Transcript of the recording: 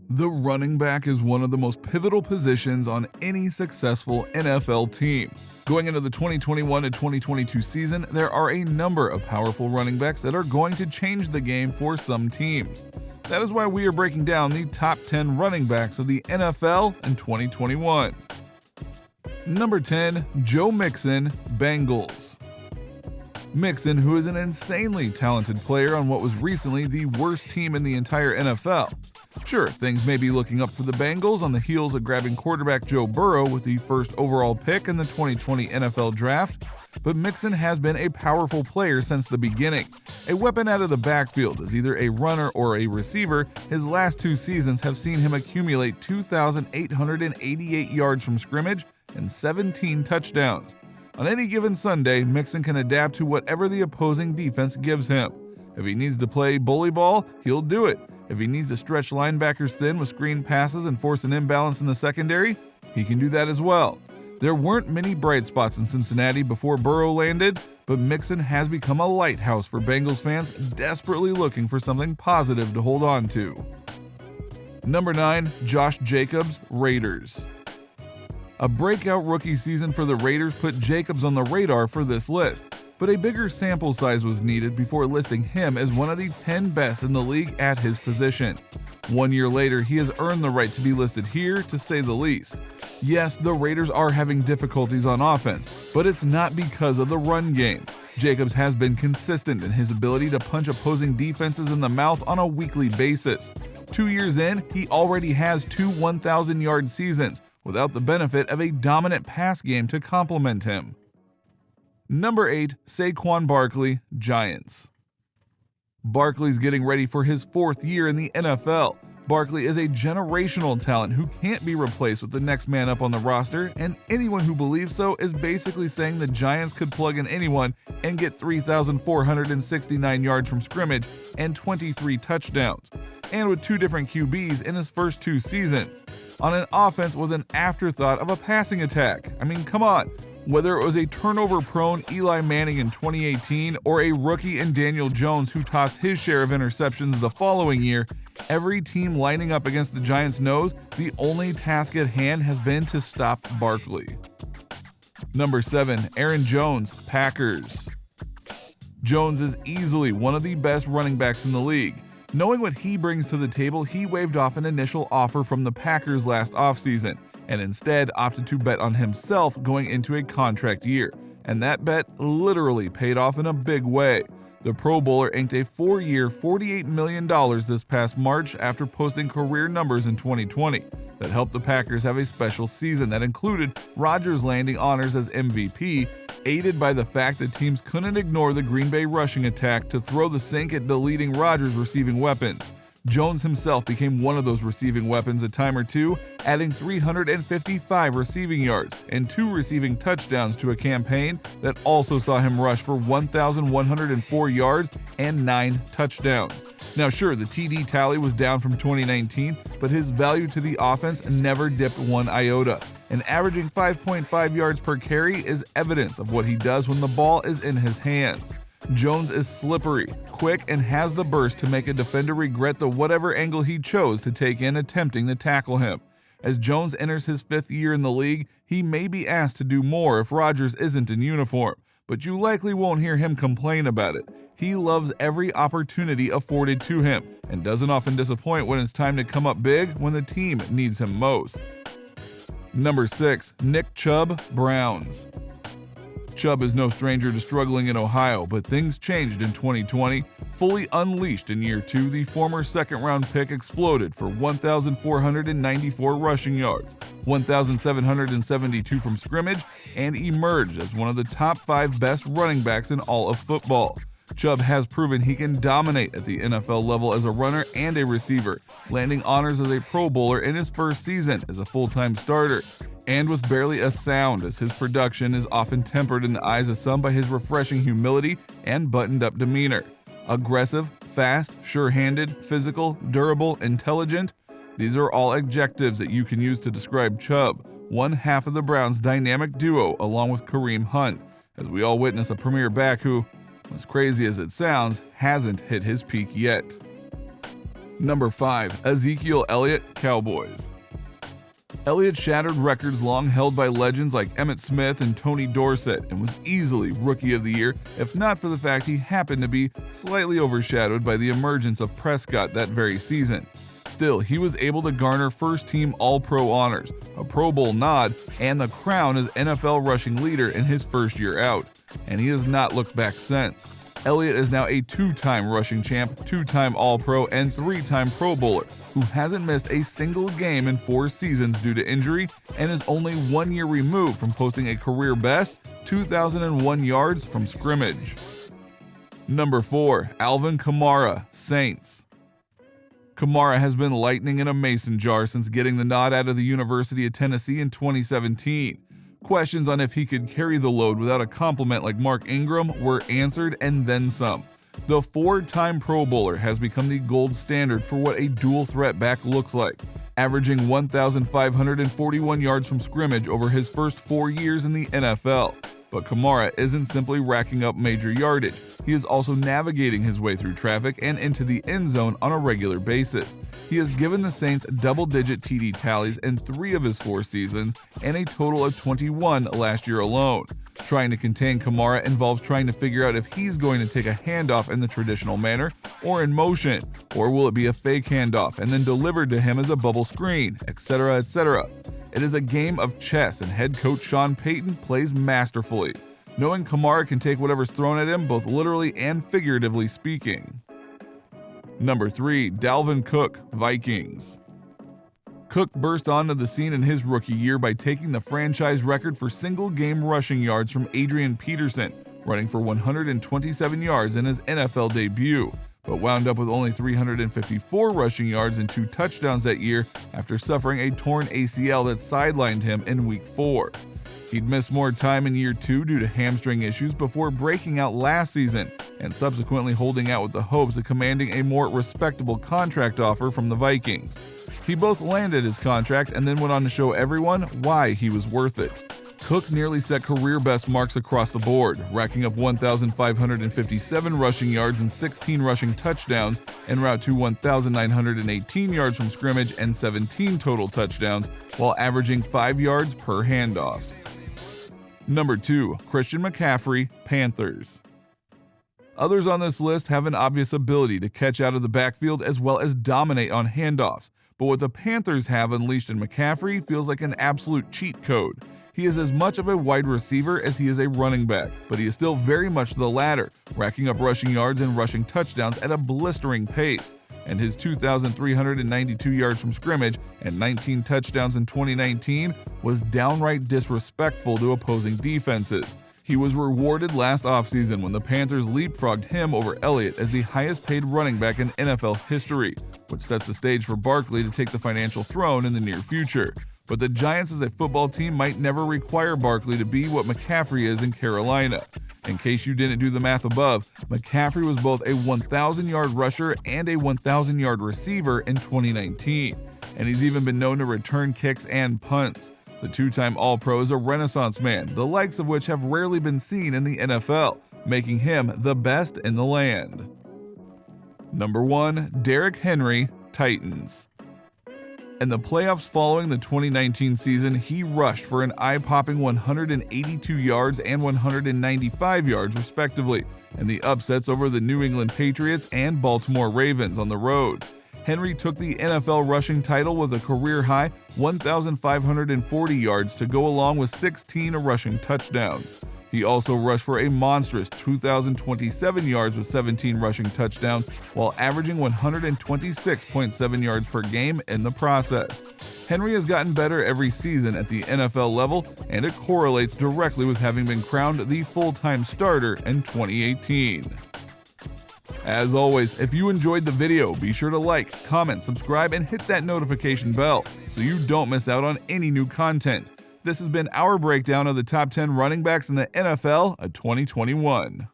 The running back is one of the most pivotal positions on any successful NFL team. Going into the 2021 to 2022 season, there are a number of powerful running backs that are going to change the game for some teams. That is why we are breaking down the top 10 running backs of the NFL in 2021. Number 10, Joe Mixon, Bengals. Mixon, who is an insanely talented player on what was recently the worst team in the entire NFL. Sure, things may be looking up for the Bengals on the heels of grabbing quarterback Joe Burrow with the first overall pick in the 2020 NFL Draft, but Mixon has been a powerful player since the beginning. A weapon out of the backfield as either a runner or a receiver, his last two seasons have seen him accumulate 2,888 yards from scrimmage and 17 touchdowns. On any given Sunday, Mixon can adapt to whatever the opposing defense gives him. If he needs to play bully ball, he'll do it. If he needs to stretch linebackers thin with screen passes and force an imbalance in the secondary, he can do that as well. There weren't many bright spots in Cincinnati before Burrow landed, but Mixon has become a lighthouse for Bengals fans desperately looking for something positive to hold on to. Number 9, Josh Jacobs, Raiders. A breakout rookie season for the Raiders put Jacobs on the radar for this list, but a bigger sample size was needed before listing him as one of the 10 best in the league at his position. 1 year later, he has earned the right to be listed here, to say the least. Yes, the Raiders are having difficulties on offense, but it's not because of the run game. Jacobs has been consistent in his ability to punch opposing defenses in the mouth on a weekly basis. 2 years in, he already has two 1,000-yard seasons, without the benefit of a dominant pass game to complement him. Number 8, Saquon Barkley, Giants. Barkley's getting ready for his 4th year in the NFL. Barkley is a generational talent who can't be replaced with the next man up on the roster, and anyone who believes so is basically saying the Giants could plug in anyone and get 3,469 yards from scrimmage and 23 touchdowns, and with 2 different QBs in his first 2 seasons, on an offense with an afterthought of a passing attack. I mean, come on. Whether it was a turnover-prone Eli Manning in 2018 or a rookie in Daniel Jones who tossed his share of interceptions the following year, every team lining up against the Giants knows the only task at hand has been to stop Barkley. Number 7, Aaron Jones, Packers. Jones is easily one of the best running backs in the league. Knowing what he brings to the table, he waved off an initial offer from the Packers last offseason, and instead opted to bet on himself going into a contract year, and that bet literally paid off in a big way. The Pro Bowler inked a 4-year, $48 million this past March after posting career numbers in 2020 that helped the Packers have a special season that included Rodgers landing honors as MVP, aided by the fact that teams couldn't ignore the Green Bay rushing attack to throw the sink at deleting Rodgers' receiving weapons. Jones himself became one of those receiving weapons a time or two, adding 355 receiving yards and 2 receiving touchdowns to a campaign that also saw him rush for 1,104 yards and 9 touchdowns. Now sure, the TD tally was down from 2019, but his value to the offense never dipped one iota, and averaging 5.5 yards per carry is evidence of what he does when the ball is in his hands. Jones is slippery, quick, and has the burst to make a defender regret the whatever angle he chose to take in attempting to tackle him. As Jones enters his 5th year in the league, he may be asked to do more if Rodgers isn't in uniform, but you likely won't hear him complain about it. He loves every opportunity afforded to him, and doesn't often disappoint when it's time to come up big when the team needs him most. Number 6, Nick Chubb, Browns. Chubb is no stranger to struggling in Ohio, but things changed in 2020. Fully unleashed in year 2, the former second-round pick exploded for 1,494 rushing yards, 1,772 from scrimmage, and emerged as one of the top 5 best running backs in all of football. Chubb has proven he can dominate at the NFL level as a runner and a receiver, landing honors as a Pro Bowler in his first season as a full-time starter. And with barely a sound, as his production is often tempered in the eyes of some by his refreshing humility and buttoned-up demeanor. Aggressive, fast, sure-handed, physical, durable, intelligent. These are all adjectives that you can use to describe Chubb, one half of the Browns' dynamic duo along with Kareem Hunt, as we all witness a premier back who, as crazy as it sounds, hasn't hit his peak yet. Number 5. Ezekiel Elliott, Cowboys. Elliott shattered records long held by legends like Emmitt Smith and Tony Dorsett and was easily Rookie of the Year, if not for the fact he happened to be slightly overshadowed by the emergence of Prescott that very season. Still, he was able to garner first-team All-Pro honors, a Pro Bowl nod, and the crown as NFL rushing leader in his first year out, and he has not looked back since. Elliott is now a 2-time rushing champ, 2-time All-Pro, and 3-time Pro Bowler, who hasn't missed a single game in 4 seasons due to injury and is only 1 year removed from posting a career-best 2,001 yards from scrimmage. Number 4. Alvin Kamara, Saints. Kamara has been lightning in a mason jar since getting the nod out of the University of Tennessee in 2017. Questions on if he could carry the load without a compliment like Mark Ingram were answered and then some. The 4-time Pro Bowler has become the gold standard for what a dual threat back looks like, averaging 1,541 yards from scrimmage over his first 4 years in the NFL. But Kamara isn't simply racking up major yardage, he is also navigating his way through traffic and into the end zone on a regular basis. He has given the Saints double-digit TD tallies in 3 of his 4 seasons and a total of 21 last year alone. Trying to contain Kamara involves trying to figure out if he's going to take a handoff in the traditional manner or in motion, or will it be a fake handoff and then delivered to him as a bubble screen, etc., etc. It is a game of chess, and head coach Sean Payton plays masterfully, knowing Kamara can take whatever's thrown at him, both literally and figuratively speaking. Number 3. Dalvin Cook, Vikings. Cook burst onto the scene in his rookie year by taking the franchise record for single-game rushing yards from Adrian Peterson, running for 127 yards in his NFL debut, but wound up with only 354 rushing yards and 2 touchdowns that year after suffering a torn ACL that sidelined him in Week 4. He'd missed more time in year 2 due to hamstring issues before breaking out last season and subsequently holding out with the hopes of commanding a more respectable contract offer from the Vikings. He both landed his contract and then went on to show everyone why he was worth it. Cook nearly set career-best marks across the board, racking up 1,557 rushing yards and 16 rushing touchdowns en route to 1,918 yards from scrimmage and 17 total touchdowns, while averaging 5 yards per handoff. Number 2. Christian McCaffrey, Panthers. Others on this list have an obvious ability to catch out of the backfield as well as dominate on handoffs, but what the Panthers have unleashed in McCaffrey feels like an absolute cheat code. He is as much of a wide receiver as he is a running back, but he is still very much the latter, racking up rushing yards and rushing touchdowns at a blistering pace. And his 2,392 yards from scrimmage and 19 touchdowns in 2019 was downright disrespectful to opposing defenses. He was rewarded last offseason when the Panthers leapfrogged him over Elliott as the highest-paid running back in NFL history, which sets the stage for Barkley to take the financial throne in the near future. But the Giants as a football team might never require Barkley to be what McCaffrey is in Carolina. In case you didn't do the math above, McCaffrey was both a 1,000-yard rusher and a 1,000-yard receiver in 2019, and he's even been known to return kicks and punts. The 2-time All-Pro is a renaissance man, the likes of which have rarely been seen in the NFL, making him the best in the land. Number 1. Derrick Henry, Titans. In the playoffs following the 2019 season, he rushed for an eye-popping 182 yards and 195 yards respectively, in the upsets over the New England Patriots and Baltimore Ravens on the road. Henry took the NFL rushing title with a career-high 1,540 yards to go along with 16 rushing touchdowns. He also rushed for a monstrous 2,027 yards with 17 rushing touchdowns, while averaging 126.7 yards per game in the process. Henry has gotten better every season at the NFL level, and it correlates directly with having been crowned the full-time starter in 2018. As always, if you enjoyed the video, be sure to like, comment, subscribe, and hit that notification bell so you don't miss out on any new content. This has been our breakdown of the top 10 running backs in the NFL of 2021.